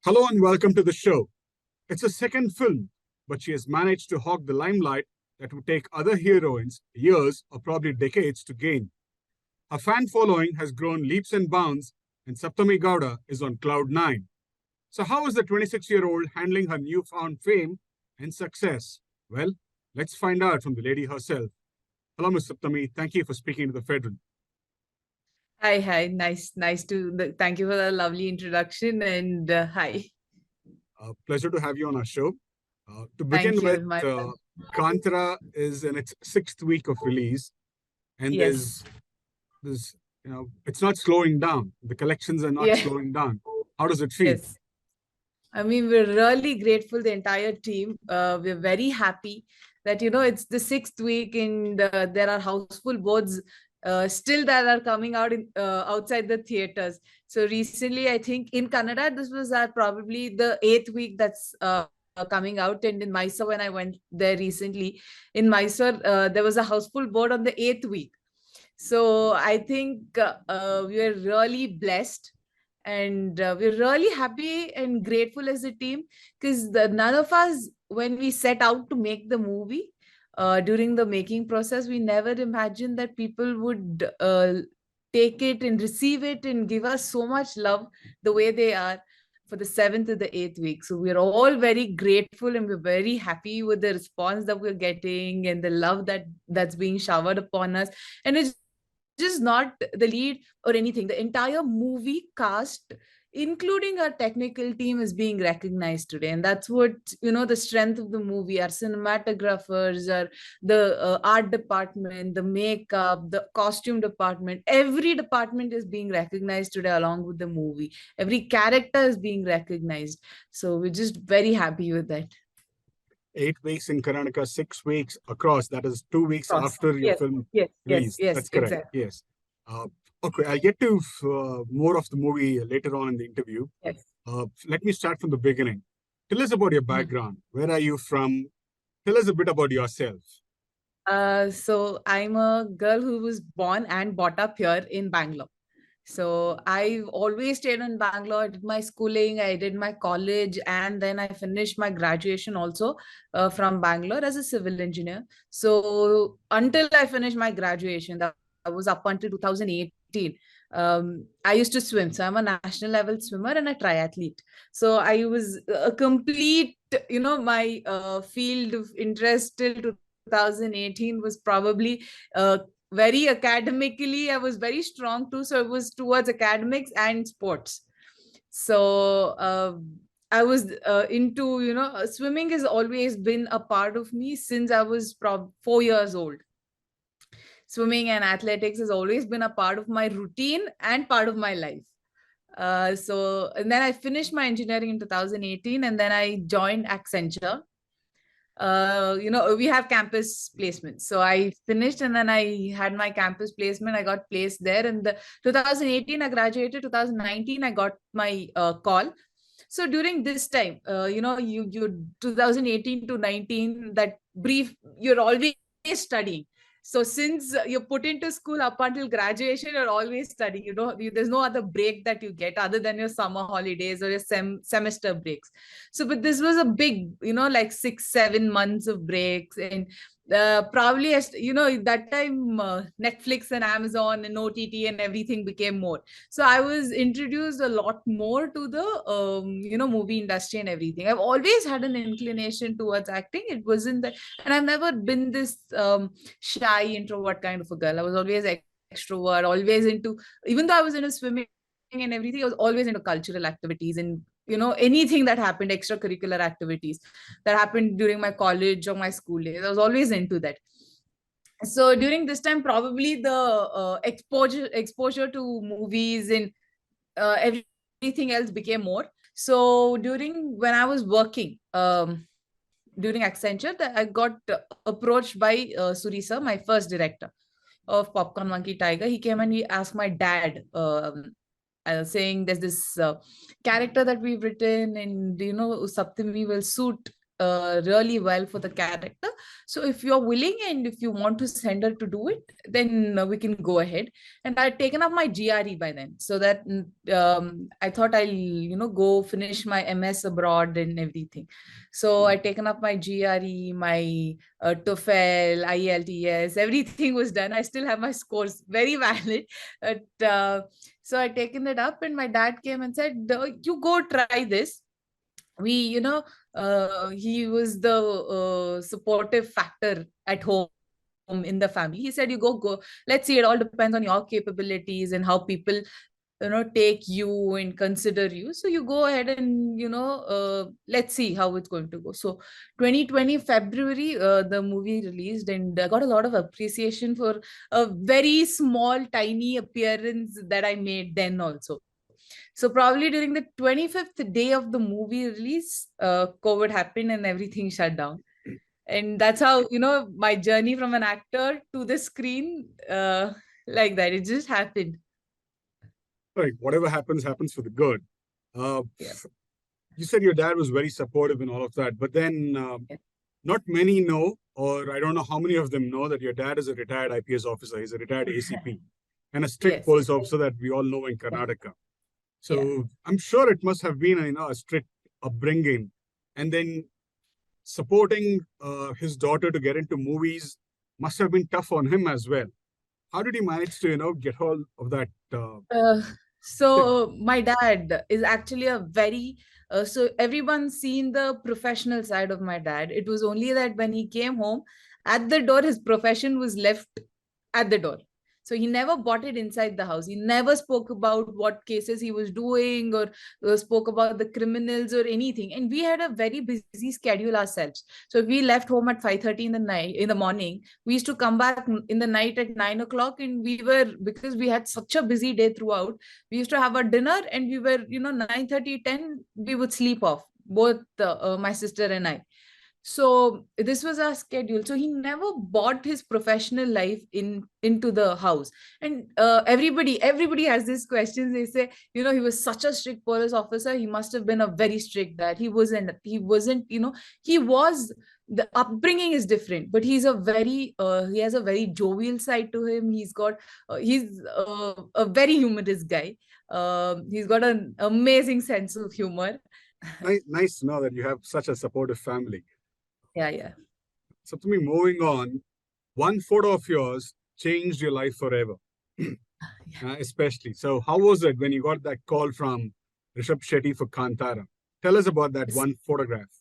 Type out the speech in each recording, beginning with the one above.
Hello and welcome to the show. It's a second film, but she has managed to hog the limelight that would take other heroines years or probably decades to gain. Her fan following has grown leaps and bounds, and Sapthami Gowda is on cloud nine. So, how is the 26-year-old handling her newfound fame and success? Well, let's find out from the lady herself. Hello, Ms. Sapthami. Thank you for speaking to the Federal. Hi. Nice to thank you for the lovely introduction and hi. Pleasure to have you on our show. To begin Thank with, you. My Kantara is in its sixth week of release, and yes. there's it's not slowing down. The collections are not Yeah. slowing down. How does it feel? Yes. I mean, we're really grateful, the entire team. We're very happy that, it's the sixth week and there are houseful boards still that are coming out outside the theaters. So recently, I think in Canada, this was probably the eighth week that's coming out. And in Mysore, when I went there recently, in Mysore, there was a houseful board on the eighth week. So I think we are really blessed, and we're really happy and grateful as a team, because none of us, when we set out to make the movie, during the making process, we never imagined that people would take it and receive it and give us so much love the way they are for the seventh to the eighth week. So we're all very grateful and we're very happy with the response that we're getting and the love that's being showered upon us. And it's just not the lead or anything. The entire movie cast, including our technical team, is being recognized today. And that's what, the strength of the movie. Our cinematographers, our the art department, the makeup, the costume department, every department is being recognized today along with the movie. Every character is being recognized. So we're just very happy with that. 8 weeks in Karnataka, 6 weeks across. That is 2 weeks Cross. after your Yes, film yes, released. yes, That's correct. exactly. Yes. Uh, okay, I'll get to more of the movie later on in the interview. Yes. Let me start from the beginning. Tell us about your background. Where are you from? Tell us a bit about yourself. So I'm a girl who was born and brought up here in Bangalore. So I've always stayed in Bangalore. I did my schooling, I did my college, and then I finished my graduation also from Bangalore as a civil engineer. So until I finished my graduation, that was up until 2018. I used to swim. So I'm a national level swimmer and a triathlete. So I was a complete, my field of interest till 2018 was probably very academically. I was very strong too, so it was towards academics and sports. So I was into, swimming has always been a part of me since I was 4 years old. Swimming and athletics has always been a part of my routine and part of my life. And then I finished my engineering in 2018, and then I joined Accenture. We have campus placements. So I finished and then I had my campus placement. I got placed there. In the 2018, I graduated. 2019, I got my call. So during this time, you 2018 to 19, that brief, you're always studying. So since you're put into school up until graduation, you're always studying. There's no other break that you get other than your summer holidays or your semester breaks. So, but this was a big, like 6-7 months of breaks. And probably, as that time Netflix and Amazon and OTT and everything became more. So I was introduced a lot more to the movie industry and everything. I've always had an inclination towards acting. It wasn't that, and I've never been this shy introvert kind of a girl. I was always extrovert, always into, even though I was in a swimming and everything, I was always into cultural activities and anything that happened, extracurricular activities that happened during my college or my school days. I was always into that. So during this time, probably the exposure to movies and everything else became more. So during when I was working during Accenture, I got approached by Suri sir, my first director of Popcorn Monkey Tiger. He came and he asked my dad, saying there's this character that we've written, and Saptami will suit really well for the character. So if you're willing and if you want to send her to do it, then we can go ahead. And I had taken up my GRE by then, so that I thought I'll go finish my MS abroad and everything. So I taken up my GRE, my TOEFL, IELTS, everything was done. I still have my scores very valid, but so I taken it up, and my dad came and said, "You go try this." We, he was the supportive factor at home in the family. He said, "You go, let's see. It all depends on your capabilities and how people take you and consider you. So you go ahead and let's see how it's going to go." So 2020 February, the movie released, and I got a lot of appreciation for a very small tiny appearance that I made then also. So probably during the 25th day of the movie release, COVID happened and everything shut down. And that's how my journey from an actor to the screen, like that, it just happened. Right. Whatever happens, happens for the good. Uh, Yeah. you said your dad was very supportive in all of that, but then Yeah. not many know, or I don't know how many of them know that your dad is a retired IPS officer. He's a retired ACP and a strict Yes. police officer that we all know in Yeah. Karnataka. Yeah. So I'm sure it must have been a strict upbringing, and then supporting his daughter to get into movies must have been tough on him as well. How did he manage to get hold of that Uh, thing? so my dad is actually a very so everyone's seen the professional side of my dad. It was only that when he came home, at the door his profession was left at the door. So he never bought it inside the house. He never spoke about what cases he was doing, or spoke about the criminals or anything. And we had a very busy schedule ourselves. So if we left home at 5:30 in the night, in the morning, we used to come back in the night at 9 o'clock, and we were, because we had such a busy day throughout, we used to have our dinner, and we were 9:30, 10, we would sleep off, both my sister and I. So this was our schedule. So he never bought his professional life into the house. And everybody has these questions. They say, he was such a strict police officer, he must have been a very strict dad. He wasn't, he was, the upbringing is different, but he has a very jovial side to him. He's a very humorous guy. He's got an amazing sense of humor. Nice to know that you have such a supportive family. Yeah, yeah. So, to me, moving on, one photo of yours changed your life forever, especially. So, how was it when you got that call from Rishabh Shetty for Kantara? Tell us about that one photograph.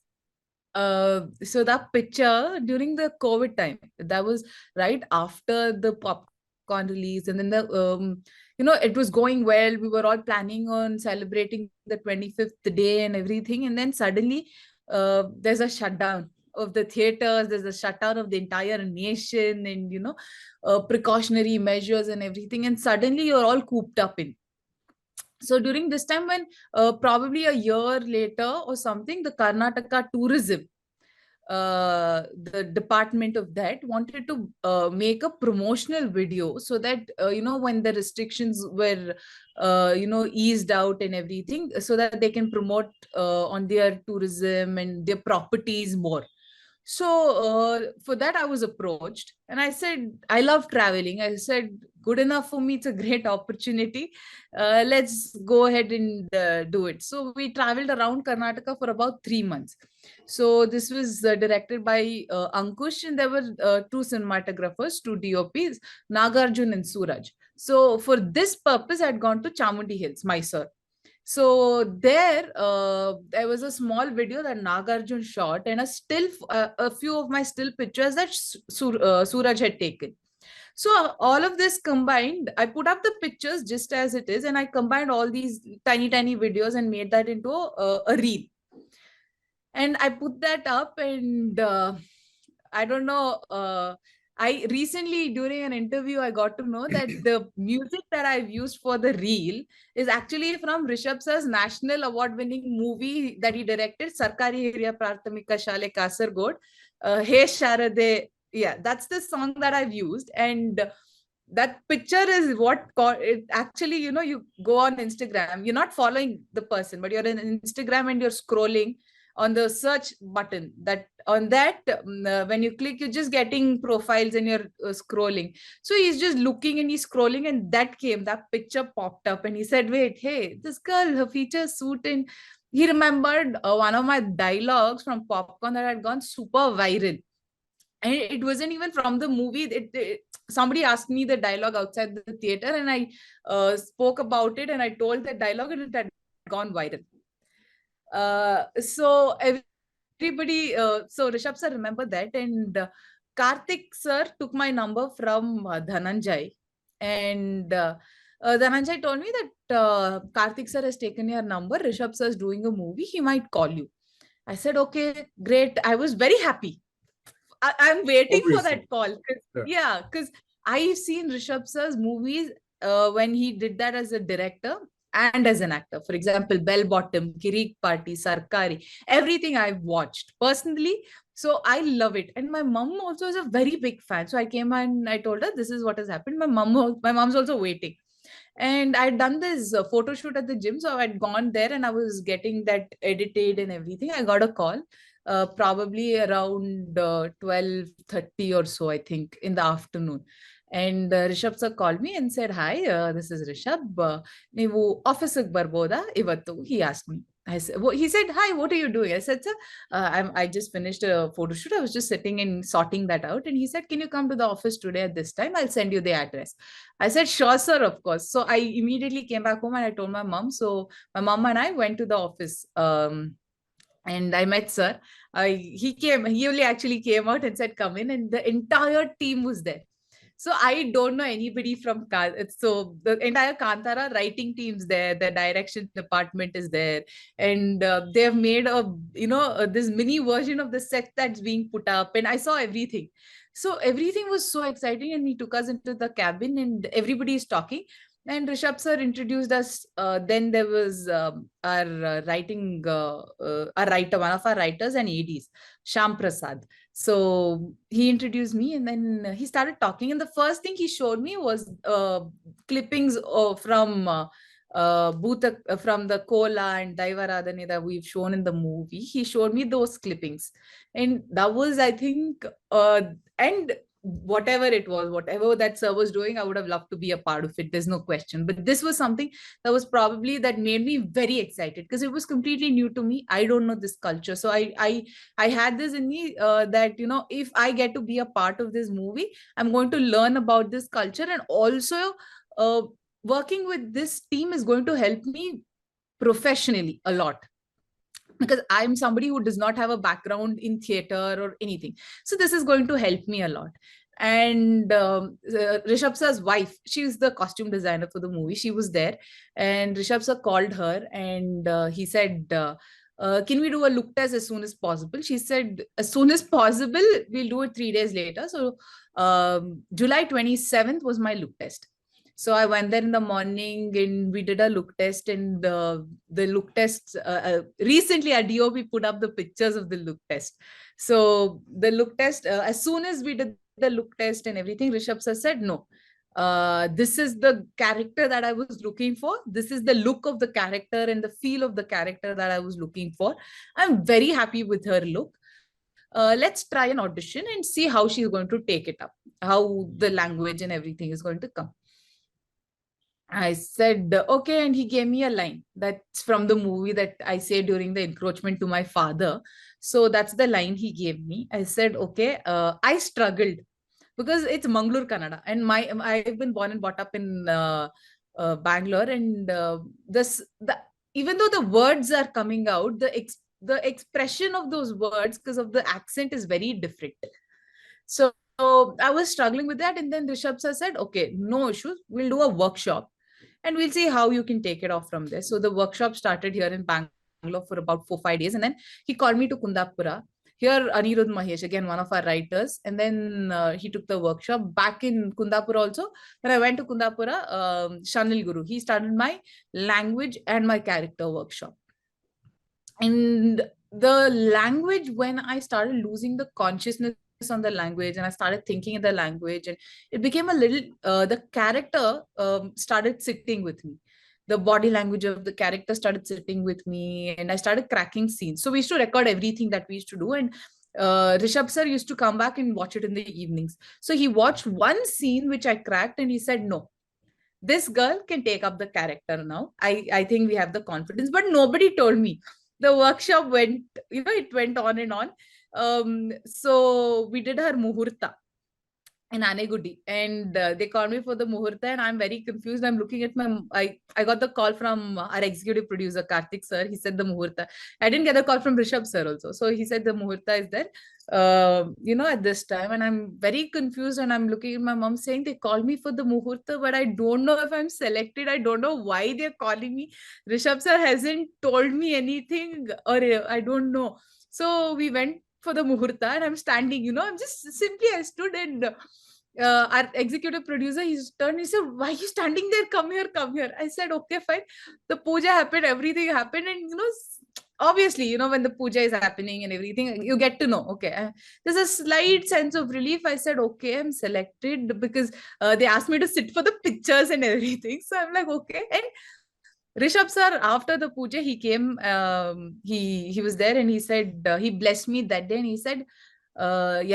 So that picture during the COVID time, that was right after the popcorn release, and then it was going well. We were all planning on celebrating the 25th day and everything, and then suddenly, there's a shutdown of the theaters. There's a shutdown of the entire nation, and precautionary measures and everything, and suddenly you're all cooped up in. So during this time, when probably a year later or something, the Karnataka tourism, the department of that wanted to make a promotional video, so that when the restrictions were eased out and everything, so that they can promote on their tourism and their properties more. So for that, I was approached, and I said, I love traveling. I said, good enough for me. It's a great opportunity. Let's go ahead and do it. So we traveled around Karnataka for about 3 months. So this was directed by Ankush, and there were two cinematographers, two DOPs, Nagarjun and Suraj. So for this purpose, I had gone to Chamundi Hills, Mysore. So there was a small video that Nagarjun shot, and a few of my still pictures that Suraj had taken. So all of this combined, I put up the pictures just as it is, and I combined all these tiny, tiny videos and made that into a reel. And I put that up, and I don't know. I recently, during an interview, I got to know that the music that I've used for the reel is actually from Rishabh sir's national award-winning movie that he directed, Sarkari Hiriya Prathamika Shale Kasargod. Hey Sharade, yeah, that's the song that I've used, and that picture is what it actually. You go on Instagram, you're not following the person, but you're in Instagram and you're scrolling on the search button. That on that when you click, you're just getting profiles and you're scrolling. So he's just looking and he's scrolling, and that picture popped up, and he said, wait, hey, this girl, her features suit. And he remembered one of my dialogues from Popcorn that had gone super viral. And it wasn't even from the movie. Somebody asked me the dialogue outside the theater, and I spoke about it, and I told the dialogue, and it had gone viral. So everybody, so Rishabh sir remember that, and Karthik sir took my number from Dhananjay, and Dhananjay told me that Karthik sir has taken your number. Rishabh sir is doing a movie. He might call you. I said, okay, great. I was very happy. I'm waiting for Obviously. that call. Yeah. Yeah, because I've seen Rishabh sir's movies when he did that as a director and as an actor. For example, Bell Bottom, Kirik Party, Sarkari, everything I've watched personally. So I love it. And my mom also is a very big fan. So I came and I told her, this is what has happened. My mom's also waiting. And I'd done this photo shoot at the gym. So I'd gone there and I was getting that edited and everything. I got a call probably around 12:30 or so, I think, in the afternoon. And Rishabh sir called me and said, hi, this is Rishabh. ನೀವು ಆಫೀಸಿಗೆ ಬರ್ಬೋದಾ ಇವತ್ತು? He asked me. He said, hi, what are you doing? I said, sir, I just finished a photo shoot. I was just sitting and sorting that out. And he said, can you come to the office today at this time? I'll send you the address. I said, sure, sir, of course. So I immediately came back home and I told my mom. So my mom and I went to the office. And I met sir. He only actually came out and said, come in, and the entire team was there. So I don't know anybody from so the entire Kantara writing team's there, the direction department is there, and they have made a this mini version of the set that's being put up, and I saw everything. So everything was so exciting, and he took us into the cabin, and everybody is talking. And Rishabh sir introduced us. Then there was our our writer, one of our writers and ADs, Sham Prasad. So he introduced me, and then he started talking. And the first thing he showed me was clippings from from the Kola and Daivaradhane that we've shown in the movie. He showed me those clippings, and that was, I think, and whatever it was, whatever that sir was doing, I would have loved to be a part of it. There's no question. But this was something that was probably that made me very excited because it was completely new to me. I don't know this culture, so I had this in me that if I get to be a part of this movie, I'm going to learn about this culture, and also uh, working with this team is going to help me professionally a lot, because I'm somebody who does not have a background in theater or anything. So this is going to help me a lot. And Rishabh sir's wife, she's the costume designer for the movie. She was there, and Rishabh sir called her, and he said, can we do a look test as soon as possible? She said, as soon as possible, we'll do it 3 days later. So July 27th was my look test. So I went there in the morning and we did a look test, and the look test recently at DOP put up the pictures of the look test. So the look test, as soon as we did the look test and everything, Rishabh sir said, no, this is the character that I was looking for. This is the look of the character and the feel of the character that I was looking for. I'm very happy with her look. Let's try an audition and see how she's going to take it up, how the language and everything is going to come. I said, okay. And he gave me a line that's from the movie that I say during the encroachment to my father. So that's the line he gave me. I said, okay, I struggled because it's Mangalore, Kannada. And I've been born and brought up in Bangalore. And even though the words are coming out, the expression of those words, because of the accent, is very different. So I was struggling with that. And then Rishabh sir said, okay, no issues. We'll do a workshop and we'll see how you can take it off from there. So the workshop started here in Bangalore for about 4-5 days. And then he called me to Kundapura. Here, Anirudh Mahesh, again, one of our writers. And then he took the workshop back in Kundapura also. When I went to Kundapura, Shanil Guru, he started my language and my character workshop. And the language, when I started losing the consciousness on the language and I started thinking in the language, and it became a little, the character started sitting with me. the body language of the character started sitting with me, and I started cracking scenes. So we used to record everything that we used to do, and Rishabh sir used to come back and watch it in the evenings. So he watched one scene which I cracked, and he said, "No, this girl can take up the character now. I think we have the confidence." But nobody told me. The workshop went, it went on and on. So we did her muhurta in Anegudi, and they called me for the muhurta, and I'm very confused. I'm looking at I got the call from our executive producer Karthik sir. He said the muhurta. I didn't get a call from Rishabh sir also, so he said the muhurta is there, at this time, and I'm very confused. And I'm looking at my mom saying they called me for the muhurta, but I don't know if I'm selected. I don't know why they're calling me. Rishabh sir hasn't told me anything, or I don't know. So we went for the muhurta, and I'm standing, I'm just simply, I stood, and our executive producer, he's turned, he said, "Why are you standing there? Come here, come here." I said, "Okay, fine." The puja happened, everything happened, and obviously, when the puja is happening and everything, you get to know, okay, there's a slight sense of relief. I said, "Okay, I'm selected," because they asked me to sit for the pictures and everything. So I'm like, okay. And Rishabh sir, after the puja, he came. He was there, and he said, he blessed me that day, and he said,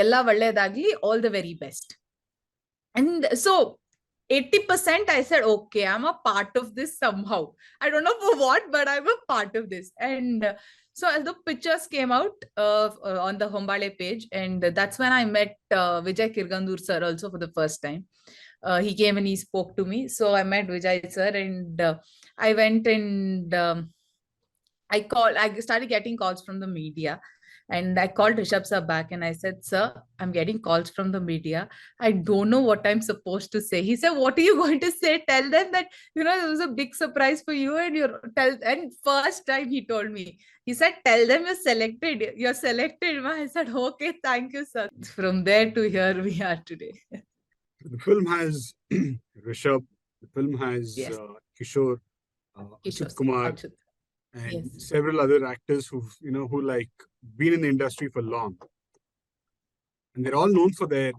"Yalla valledagli, all the very best." And so 80% I said, okay, I'm a part of this somehow. I don't know for what, but I'm a part of this. And so as the pictures came out on the Hombale page, and that's when I met Vijay Kirgandur sir also for the first time. He came and he spoke to me. So I met Vijay sir, and I went, and I started getting calls from the media. And I called Rishabh sir back, and I said, "Sir, I'm getting calls from the media. I don't know what I'm supposed to say." He said, "What are you going to say? Tell them that, it was a big surprise for you." And and first time he told me, he said, "Tell them you're selected. You're selected." I said, "Okay, thank you, sir." From there to here we are today. The film has Rishabh, the film has Yes, Kishore, Kishore Achyut sir. Kumar, Achut. and Yes. several other actors who like been in the industry for long, and they're all known for their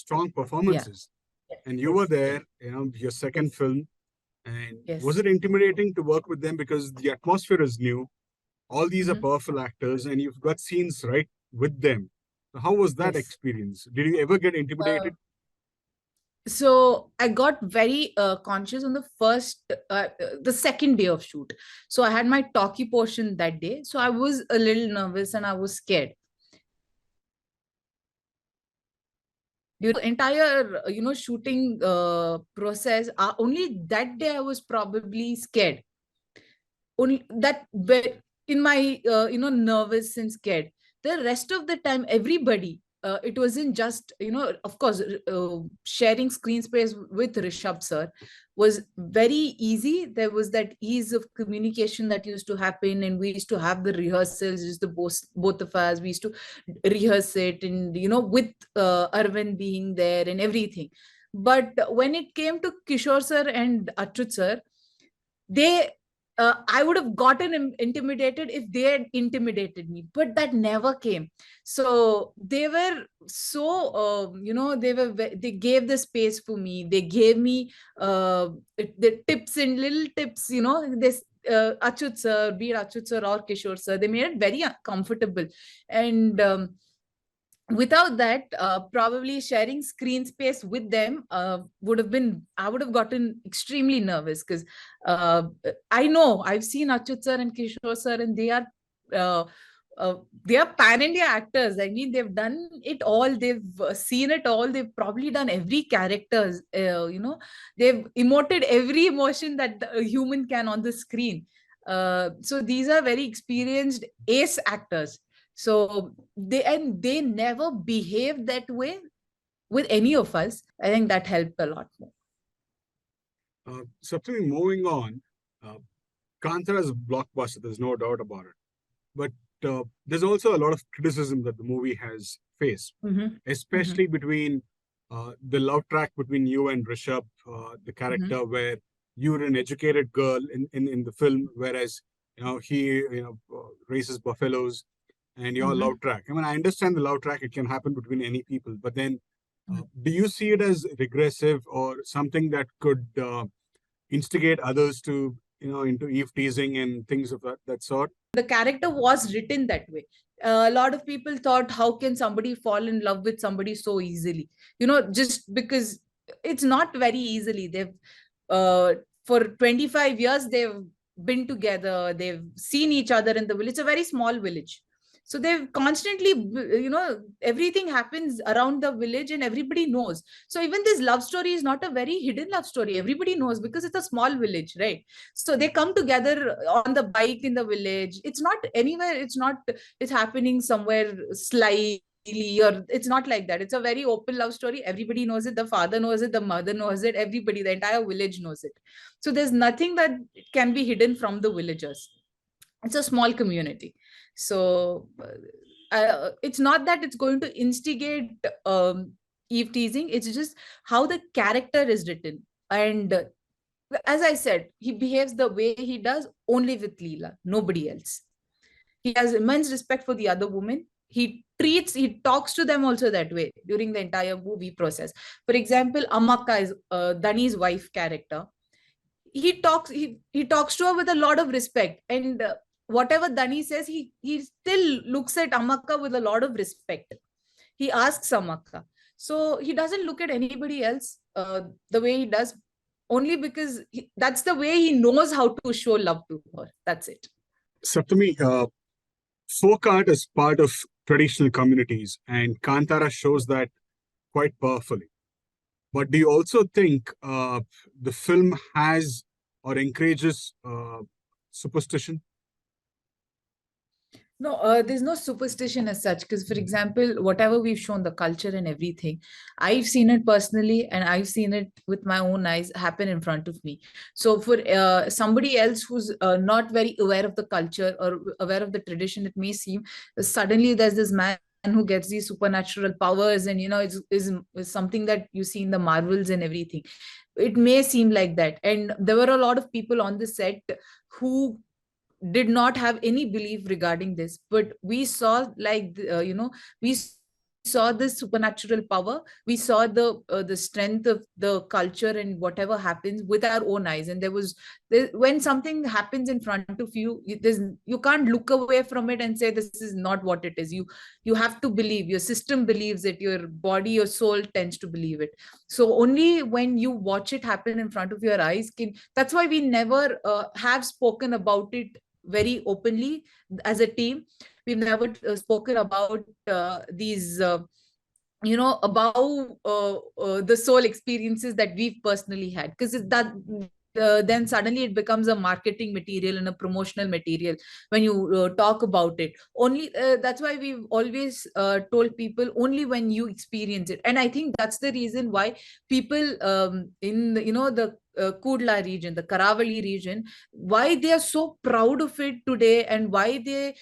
strong Yeah. performances. And you were Yes. there, your second Yes. film. And was Yes. it intimidating to work with them because the atmosphere is new? All these are Mhm. powerful actors, and you've got scenes right with them. So how was that Yes. experience? Did you ever get Uh, intimidated? so I got very conscious on the second day of shoot. So I had my talkie portion that day. So I was a little nervous and I was scared. During the entire, shooting process, only that day I was probably scared. Only that, in my nervous and scared. The rest of the time, everybody, it wasn't just, of course, sharing screen space with Rishabh sir was very easy. There was that ease of communication that used to happen, and we used to have the rehearsals, just the both of us, we used to rehearse it, and with Arvind being there and everything. But when it came to Kishore sir and Achut sir, they I would have gotten intimidated if they had intimidated me, but that never came. So they were so, they gave the space for me. They gave me the tips and little tips, this Achut sir, be it Achut sir or Kishore sir, they made it very comfortable. And without that, probably sharing screen space with them would have been, I would have gotten extremely nervous, because uh, I know I've seen Achut sir and Kishore sir, and uh, they are pan India actors. I mean, they've done it all, they've seen it all, they've probably done every characters, they've emoted every emotion that a human can on the screen. So these are very experienced ace actors. So they never behaved that way with any of us. I think that helped a lot more. Sapthami, moving on, uh, Kantara is a blockbuster, there's no doubt about it. But there's also a lot of criticism that the movie has faced, Mm-hmm. Mm-hmm. especially between the love track between you and Rishabh, the Mm-hmm. character where you're an educated girl in the film, whereas he races buffaloes, and your Mm-hmm. love track. I mean, I understand the love track; it can happen between any people, but then do you see it as regressive or something that could instigate others to, into eve teasing and things of that sort. The character was written that way. A lot of people thought, how can somebody fall in love with somebody so easily? Just because it's not very easily. They've for 25 years they've been together. They've seen each other in the village. It's a very small village. So they've constantly, everything happens around the village and everybody knows. So even this love story is not a very hidden love story. Everybody knows because it's a small village, right? So they come together on the bike in the village. It's not anywhere. It's happening somewhere slyly, or it's not like that. It's a very open love story. Everybody knows it. The father knows it. The mother knows it. Everybody, the entire village knows it. So there's nothing that can be hidden from the villagers. It's a small community. So it's not that it's going to instigate eve teasing. It's just how the character is written. And as I said, he behaves the way he does only with Leela, nobody else. He has immense respect for the other women. He talks to them also that way during the entire movie process. For example, Amaka is Dani's wife character. He talks to her with a lot of respect, and whatever Dani says, he still looks at Amaka with a lot of respect. He asks Amaka, so he doesn't look at anybody else the way he does, only because that's the way he knows how to show love to her. That's it. Saptami, folk art is part of traditional communities, and Kantara shows that quite powerfully. But do you also think the film has or encourages superstition? No, there's no superstition as such. Because, for example, whatever we've shown, the culture and everything, I've seen it personally, and I've seen it with my own eyes happen in front of me. So, for somebody else who's not very aware of the culture or aware of the tradition, it may seem suddenly there's this man who gets these supernatural powers, and is something that you see in the Marvels and everything. It may seem like that, and there were a lot of people on the set who did not have any belief regarding this, but we saw, like, we saw this supernatural power. We saw the strength of the culture and whatever happens with our own eyes. And when something happens in front of you, you can't look away from it and say this is not what it is. You have to believe. Your system believes it. Your body, your soul tends to believe it. So only when you watch it happen in front of your eyes that's why we never have spoken about it very openly as a team. We've never spoken about these about the soul experiences that we've personally had, because that then suddenly it becomes a marketing material and a promotional material when you talk about it. Only that's why we've always told people only when you experience it. And I think that's the reason why people in the Kudla region, the Karavali region, why they are so proud of it today, and why they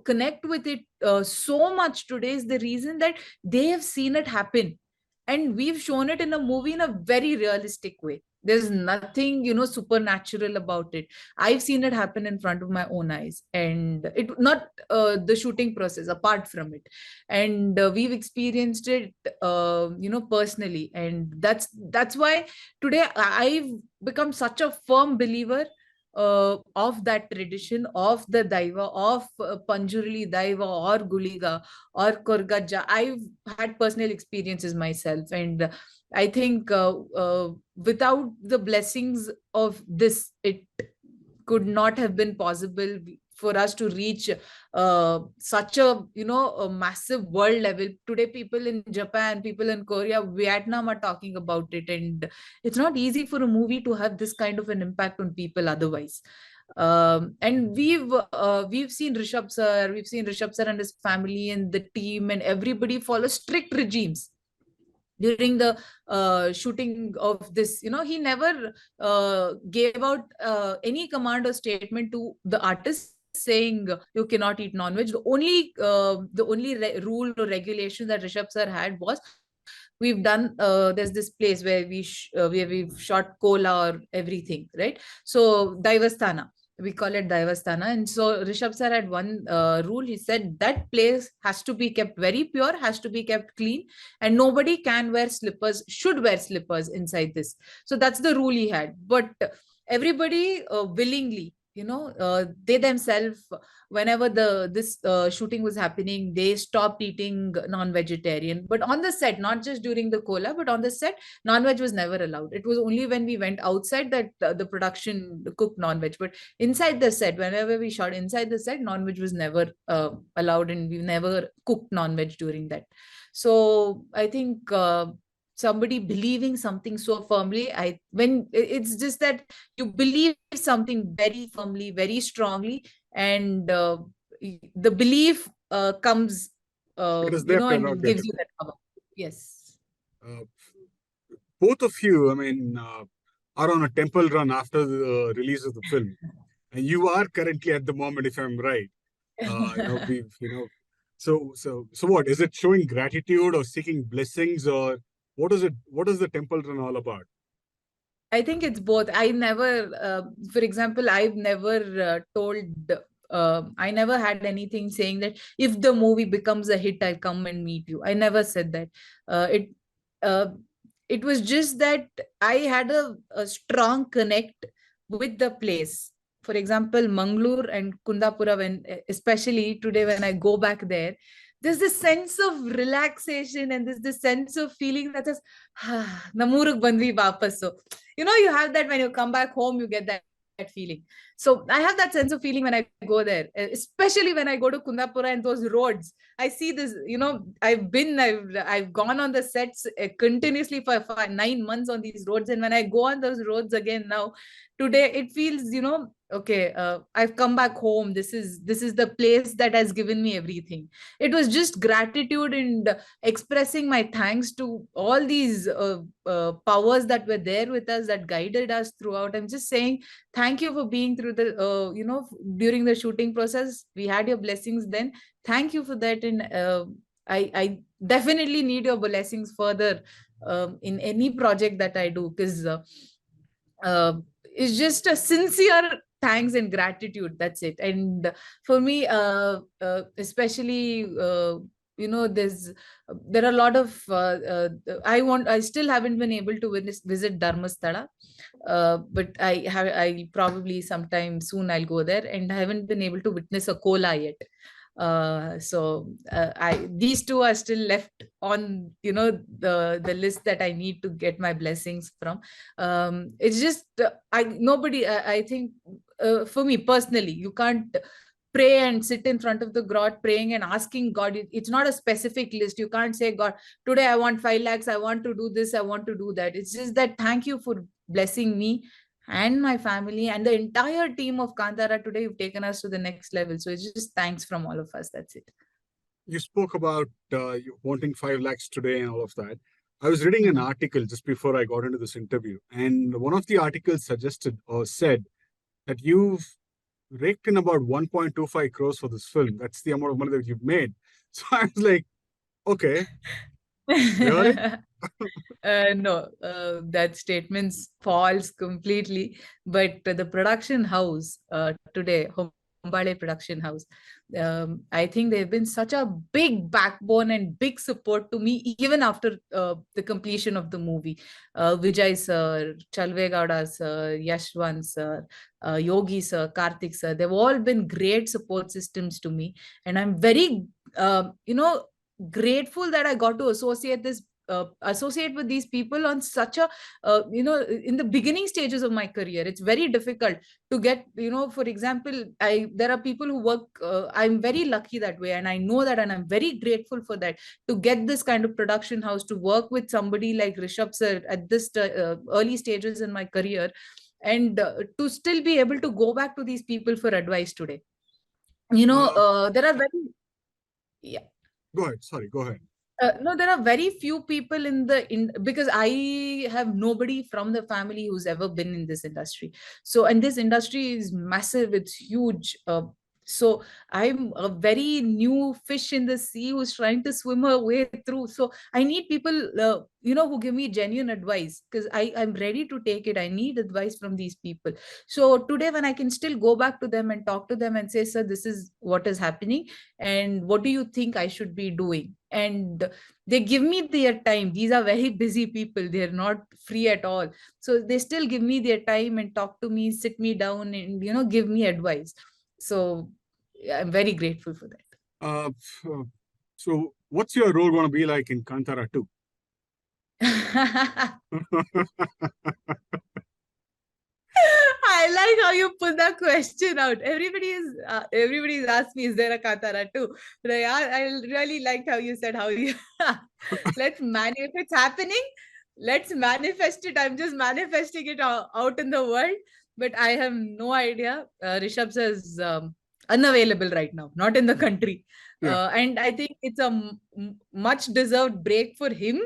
connect with it so much today, is the reason that they have seen it happen, and we've shown it in a movie in a very realistic way. There's nothing supernatural about it. I've seen it happen in front of my own eyes, and it not the shooting process apart from it. And we've experienced it personally, and that's why today I've become such a firm believer of that tradition, of the Daiva, of Panjurli Daiva or Guliga or Korgajja. I've had personal experiences myself, and I think without the blessings of this, it could not have been possible for us to reach such a massive world level. Today people in Japan, people in Korea, Vietnam are talking about it, and it's not easy for a movie to have this kind of an impact on people otherwise. And we've seen Rishabh sir and his family and the team and everybody follow strict regimes during the shooting of this. He never gave out any command or statement to the artist saying you cannot eat non-veg. The only rule or regulation that Rishabh sir had was, we've done there's this place where where we've shot Kola or everything, right? So Daivasthana. we call it Daivasthana. And so Rishabh sir had one rule. He said that place has to be kept very pure, has to be kept clean, and nobody can wear slippers, should wear slippers inside this. So that's the rule he had. But everybody willingly, they themselves, whenever this shooting was happening, they stopped eating non-vegetarian. But on the set, not just during the Kola, but on the set, non-veg was never allowed. It was only when we went outside that the production cooked non-veg. But inside the set, whenever we shot inside the set, non-veg was never allowed, and we never cooked non-veg during that. So I think somebody believing something so firmly, it's just that you believe something very firmly, very strongly, and the belief comes, It is their and gives prerogative. you that power. Yes. Uh, Both of you, I mean, are on a temple run after the release of the film, and you are currently at the moment, if I'm right. We've, so what is it? Showing gratitude or seeking blessings, or what is it? What is the temple run all about? I think it's both. I never, for example, I've never I never had anything saying that if the movie becomes a hit, I'll come and meet you. I never said that. Uh, it was just that I had a strong connect with the place. For example, Mangalore and Kundapura, especially today when I go back there, there's this sense of relaxation and there's this sense of feeling that is, namuruk bandvi vapas. So, you have that when you come back home, you get that feeling. So I have that sense of feeling when I go there, especially when I go to Kundapura and those roads. I see this, I've gone on the sets continuously for 9 months on these roads. And when I go on those roads again now, today, it feels, okay, I've come back home. This is the place that has given me everything. It was just gratitude and expressing my thanks to all these powers that were there with us, that guided us throughout. I'm just saying thank you for being through the during the shooting process. We had your blessings then. Thank you for that. And I definitely need your blessings further in any project that I do, because uh, it's just a sincere thanks and gratitude. That's it. And for me, especially, there are a lot of I still haven't been able to visit Dharmasthala, but I probably sometime soon I'll go there, and I haven't been able to witness a kola yet. I these two are still left on the list that I need to get my blessings from. It's just I think for me personally, you can't pray and sit in front of the God praying and asking God. It's not a specific list. You can't say, God, today I want 5 lakhs, I want to do this, I want to do that. It's just that thank you for blessing me and my family and the entire team of Kantara. Today you've taken us to the next level. So it's just thanks from all of us. That's it. You spoke about you wanting 5 lakhs today and all of that. I was reading an article just before I got into this interview, and one of the articles suggested or said that you've raked in about 1.25 crores for this film. That's the amount of money that you've made. So I was like, okay, really? No, that statement falls completely. But the production house today, Hombale production house, I think they've been such a big backbone and big support to me even after the completion of the movie. Vijay sir, Chalve Gowda sir, Yashwan sir, Yogi sir, Karthik sir, they've all been great support systems to me. And I'm very, grateful that I got to associate with these people on such a in the beginning stages of my career. It's very difficult to get, for example, there are people who work, I'm very lucky that way, and I know that, and I'm very grateful for that, to get this kind of production house, to work with somebody like Rishabh sir at this early stages in my career, and to still be able to go back to these people for advice today. Uh, There are very, yeah. Go ahead. Sorry, go ahead. No, there are very few people because I have nobody from the family who's ever been in this industry. So, and this industry is massive. It's huge. So I'm a very new fish in the sea who's trying to swim her way through. So I need people, who give me genuine advice, because I'm ready to take it. I need advice from these people. So today, when I can still go back to them and talk to them and say, sir, this is what is happening, and what do you think I should be doing? And they give me their time. These are very busy people. They're not free at all. So they still give me their time and talk to me, sit me down, and give me advice. So yeah, I'm very grateful for that. Uh, f- so, what's your role going to be like in Kantara 2? I like how you put that question out. Everybody's asked me, is there a Kantara too? But I really liked how you said how you if it's happening, let's manifest it. I'm just manifesting it out in the world, but I have no idea. Rishabh says unavailable right now, not in the country, Yeah. and I think it's a much deserved break for him.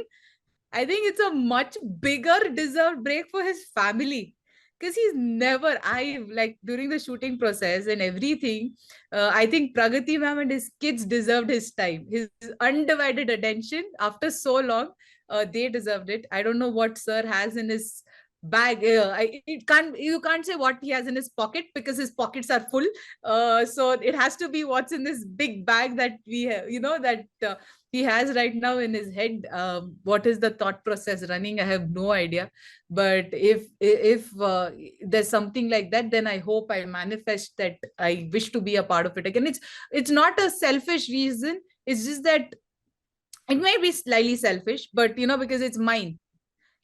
I think it's a much bigger deserved break for his family, because he's never, I like during the shooting process and everything. I think Pragati ma'am and his kids deserved his time, his undivided attention after so long. They deserved it. I don't know what sir has in his bag. You can't say what he has in his pocket, because his pockets are full. So it has to be what's in this big bag that we have, that he has right now in his head. What is the thought process running? I have no idea. But if there's something like that, then I hope I manifest that I wish to be a part of it again. It's not a selfish reason. It's just that it may be slightly selfish, but because it's mine.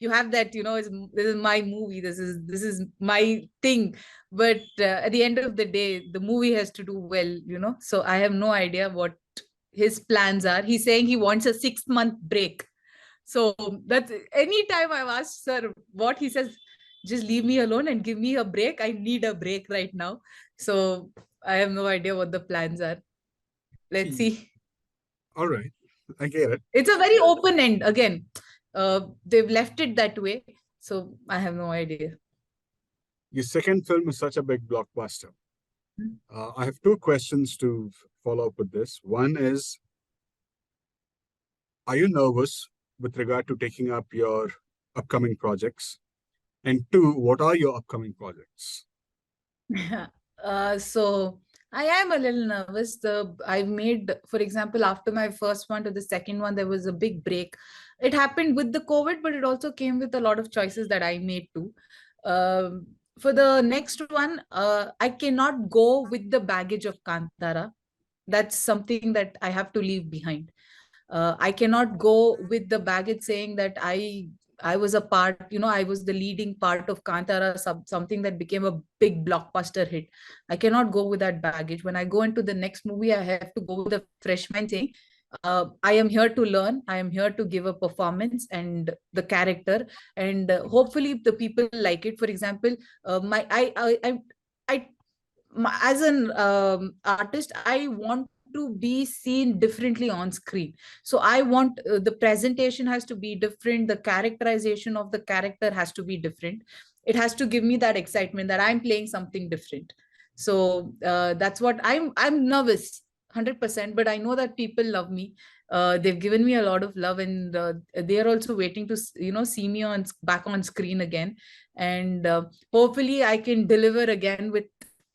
You have that, this is my movie, this is my thing. But at the end of the day, the movie has to do well. So I have no idea what his plans are. He's saying he wants a 6-month break. So that's anytime I've asked sir what, he says, just leave me alone and give me a break. I need a break right now. So I have no idea what the plans are. Let's See, see. all right. I get it. It's a very open end again. They've left it that way. So I have no idea. Your second film is such a big blockbuster. Hmm. I have two questions to follow up with this. One is, are you nervous with regard to taking up your upcoming projects? And two, what are your upcoming projects? So I am a little nervous. I've made, for example, after my first one to the second one, there was a big break. It happened with the COVID, but it also came with a lot of choices that I made too. For the next one, I cannot go with the baggage of Kantara. That's something that I have to leave behind. I cannot go with the baggage saying that I was a part, I was the leading part of Kantara, something that became a big blockbuster hit. I cannot go with that baggage. When I go into the next movie, I have to go with a fresh mind saying, I am here to learn. I am here to give a performance and the character, and hopefully the people like it. For example, my I as an artist, I want to be seen differently on screen. So I want the presentation has to be different, the characterization of the character has to be different. It has to give me that excitement that I'm playing something different. So that's what I'm nervous 100%, but I know that people love me. They've given me a lot of love, and they are also waiting to see me on back on screen again. And hopefully I can deliver again with,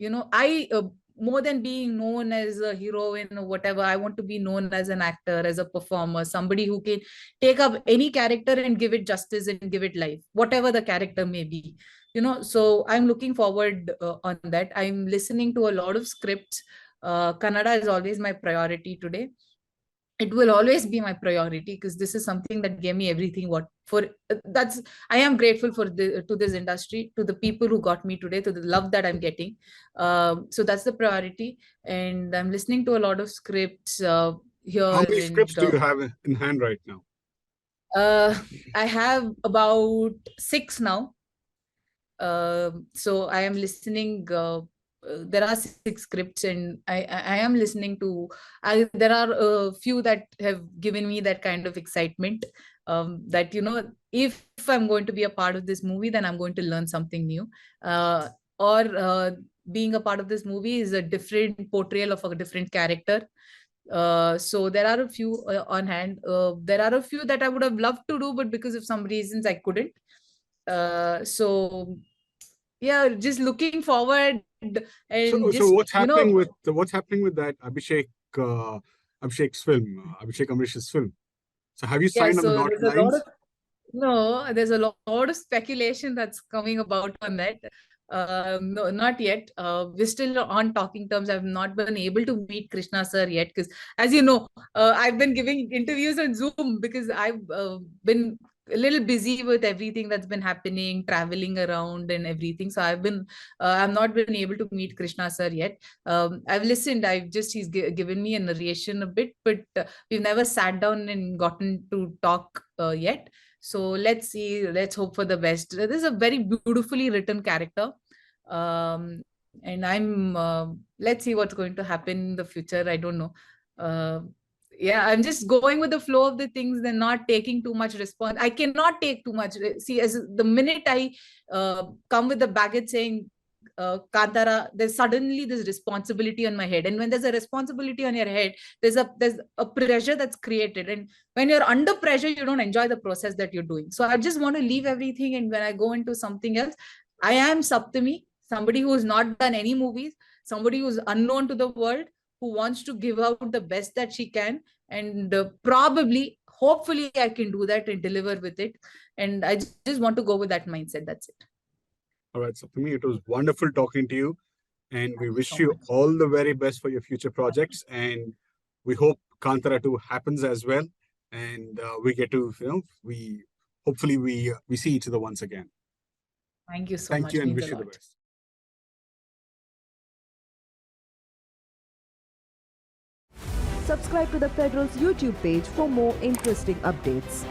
I more than being known as a heroine or whatever, I want to be known as an actor, as a performer, somebody who can take up any character and give it justice and give it life, whatever the character may be. So I'm looking forward on that. I'm listening to a lot of scripts. Kannada is always my priority today. It will always be my priority, because this is something that gave me everything what for that's I am grateful for to this industry, to the people who got me today, to the love that I'm getting. So that's the priority, and I'm listening to a lot of scripts How here. many scripts And do you have in hand right now? uh, I have about 6 now. So I am listening. There are 6 scripts, and I am listening to. There are a few that have given me that kind of excitement. That if I'm going to be a part of this movie, then I'm going to learn something new. or being a part of this movie is a different portrayal of a different character. So there are a few on hand. There are a few that I would have loved to do, but because of some reasons I couldn't. So yeah, just looking forward and So just what's happening with that Abhishek's film, Abhishek Amrish's film? So have you yeah. signed on the So dotted there's a lot of lines? no, there's a lot of speculation that's coming about on that. No, not yet. We're still on talking terms. I've not been able to meet Krishna sir yet because, as you know, I've been giving interviews on Zoom because I've been a little busy with everything that's been happening, traveling around and everything. So I've not been able to meet Krishna sir yet. I've listened. He's given me a narration a bit, but we've never sat down and gotten to talk yet. So let's see, let's hope for the best. This is a very beautifully written character. And let's see what's going to happen in the future. I don't know. Uh, yeah, I'm just going with the flow of the things and not taking too much response. I cannot take too much. See, as the minute I come with the baggage saying, Kantara, there's suddenly this responsibility on my head. And when there's a responsibility on your head, there's a pressure that's created. And when you're under pressure, you don't enjoy the process that you're doing. So I just want to leave everything. And when I go into something else, I am Sapthami, somebody who's not done any movies, somebody who's unknown to the world, who wants to give out the best that she can. And probably, hopefully, I can do that and deliver with it. And I just want to go with that mindset. That's it. All right, so for me, it was wonderful talking to you, and we Thank you wish so you much. all the very best for your future projects. And we hope Kantara 2 happens as well, and we get to, we hopefully we see each other once again. Thank you so Thank you, much. and Means a wish you the lot. best. Subscribe to the Federal's YouTube page for more interesting updates.